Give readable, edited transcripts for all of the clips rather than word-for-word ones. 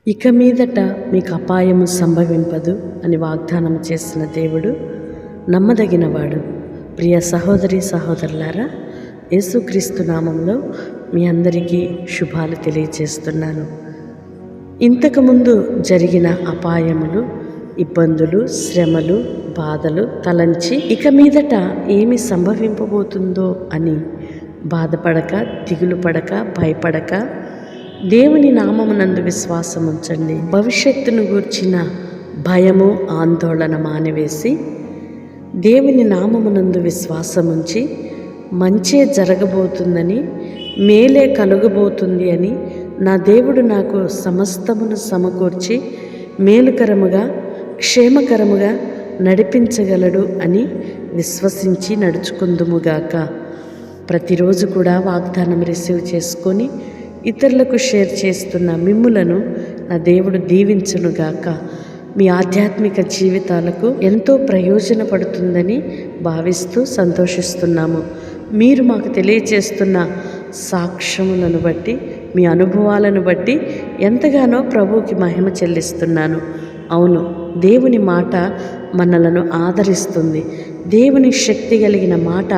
ఇక మీదట మీకు అపాయము సంభవింపదు అని వాగ్దానం చేసిన దేవుడు నమ్మదగినవాడు. ప్రియ సహోదరి సహోదరులారా, యేసుక్రీస్తు నామంలో మీ అందరికీ శుభాలు తెలియజేస్తున్నాను. ఇంతకుముందు జరిగిన అపాయములు, ఇబ్బందులు, శ్రమలు, బాధలు తలంచి ఇక మీదట ఏమి సంభవింపబోతుందో అని బాధపడక, దిగులు పడక, భయపడక దేవుని నామమునందు విశ్వాసం ఉంచండి. భవిష్యత్తును గూర్చిన భయము, ఆందోళన మానివేసి దేవుని నామమునందు విశ్వాసం ఉంచి మంచే జరగబోతుందని, మేలే కలుగబోతుంది అని, నా దేవుడు నాకు సమస్తమును సమకూర్చి మేలుకరముగా, క్షేమకరముగా నడిపించగలడు అని విశ్వసించి నడుచుకుందుముగాక. ప్రతిరోజు కూడా వాగ్దానం రిసీవ్ చేసుకొని ఇతరులకు షేర్ చేస్తున్న మిమ్ములను నా దేవుడు దీవించునుగాక. మీ ఆధ్యాత్మిక జీవితాలకు ఎంతో ప్రయోజనపడుతుందని భావిస్తూ సంతోషిస్తున్నాము. మీరు మాకు తెలియచేస్తున్న సాక్ష్యములను బట్టి, మీ అనుభవాలను బట్టి ఎంతగానో ప్రభువుకి మహిమ చెల్లిస్తున్నాను. అవును, దేవుని మాట మనలను ఆదరిస్తుంది. దేవుని శక్తి కలిగిన మాట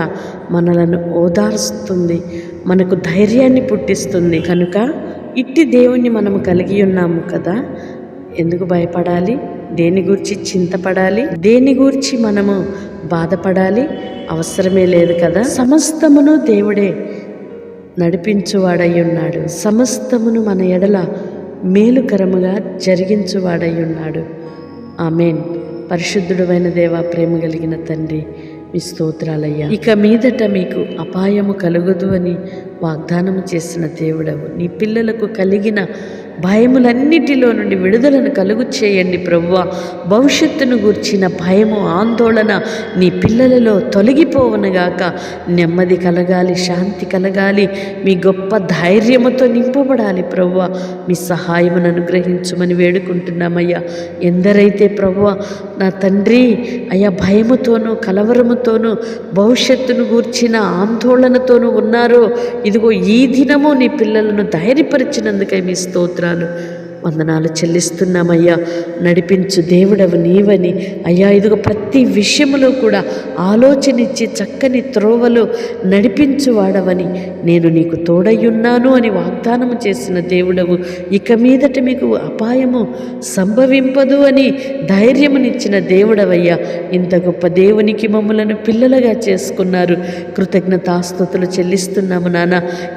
మనలను ఓదార్స్తుంది, మనకు ధైర్యాన్ని పుట్టిస్తుంది. కనుక ఇట్టి దేవుణ్ణి మనము కలిగి ఉన్నాము కదా, ఎందుకు భయపడాలి? దేని గురించి చింతపడాలి? దేని గురించి మనము బాధపడాలి? అవసరమే లేదు కదా. సమస్తమును దేవుడే నడిపించువాడై ఉన్నాడు. సమస్తమును మన ఎడల మేలుకరముగా జరిగించువాడై ఉన్నాడు. ఆమేన్. పరిశుద్ధుడైన దేవా, ప్రేమ కలిగిన తండ్రి, మీ స్తోత్రాలయ్యా. ఇక మీదట మీకు అపాయము కలుగదు అని వాగ్దానము చేసిన దేవుడవు. నీ పిల్లలకు కలిగిన భయములన్నిటిలో నుండి విడుదలను కలుగు చేయండి ప్రభువా. భవిష్యత్తును గూర్చిన భయము, ఆందోళన నీ పిల్లలలో తొలగిపోవనుగాక. నెమ్మది కలగాలి, శాంతి కలగాలి, మీ గొప్ప ధైర్యముతో నింపబడాలి ప్రభువా. మీ సహాయమును అనుగ్రహించమని వేడుకుంటున్నామయ్యా. ఎందరైతే ప్రభువా నా తండ్రి అయ్యా భయముతోనూ, కలవరముతోనూ, భవిష్యత్తును గూర్చిన ఆందోళనతోనూ ఉన్నారో, ఇదిగో ఈ దినము నీ పిల్లలను ధైర్యపరిచినందుకై మీ స్తోత్రాలు, వందనాలు చెల్లిస్తున్నామయ్యా. నడిపించు దేవుడవు నీవని అయ్యా. ఇదిగో ప్రతి విషయములో కూడా ఆలోచనిచ్చి చక్కని త్రోవలో నడిపించువాడవని, నేను నీకు తోడయ్యున్నాను అని వాగ్దానము చేసిన దేవుడవు. ఇక మీదట మీకు అపాయము సంభవింపదు అని ధైర్యమునిచ్చిన దేవుడవయ్యా. ఇంత గొప్ప దేవునికి మమ్మలను పిల్లలుగా చేసుకున్నారు. కృతజ్ఞతాస్తుతులు చెల్లిస్తున్నాము నాన్న.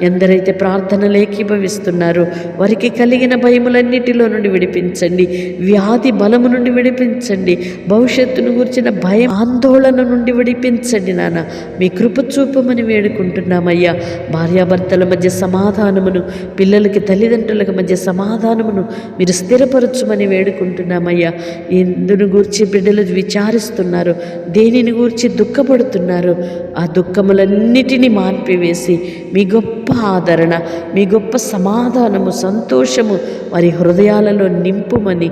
ఎందరైతే ప్రార్థనలు ఏకీభవిస్తున్నారో వారికి కలిగిన భయములన్నిటిలో నుండి విడిపించండి. వ్యాధి బలము నుండి విడిపించండి. భవిష్యత్తును గురించిన భయం, ఆందోళన నుండి విడిపించండి నాన్న. మీ కృప చూపమని వేడుకుంటున్నామయ్యా. భార్యాభర్తల మధ్య సమాధానమును, పిల్లలకి తల్లిదండ్రులకు మధ్య సమాధానమును మీరు స్థిరపరచుమని వేడుకుంటున్నామయ్యా. ఎందును గూర్చి బిడ్డలు విచారిస్తున్నారు, దేనిని గూర్చి దుఃఖపడుతున్నారు, ఆ దుఃఖములన్నిటినీ మార్పివేసి మీ గొప్ప ఆదరణ, మీ గొప్ప సమాధానము, సంతోషము వారి హృదయాలలో నింపుమని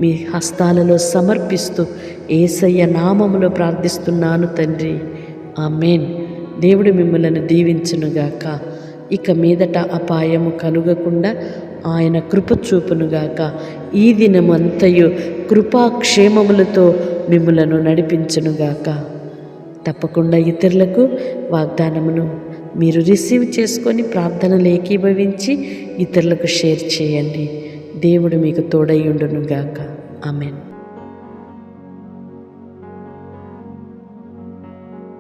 మీ హస్తాలలో సమర్పిస్తూ యేసయ్య నామములో ప్రార్థిస్తున్నాను తండ్రి. ఆమేన్. దేవుడు మిమ్మలను దీవించునుగాక. ఇక మీదట అపాయము కలుగకుండా ఆయన కృప చూపునుగాక. ఈ దినమంతయు కృపాక్షేమములతో మిమ్మలను నడిపించునుగాక. తప్పకుండా ఇతరులకు వాగ్దానమును మీరు రిసీవ్ చేసుకొని ప్రార్థనలు ఏకీభవించి ఇతరులకు షేర్ చేయండి. దేవుడు మీకు తోడై ఉండునుగాక. ఆమేన్.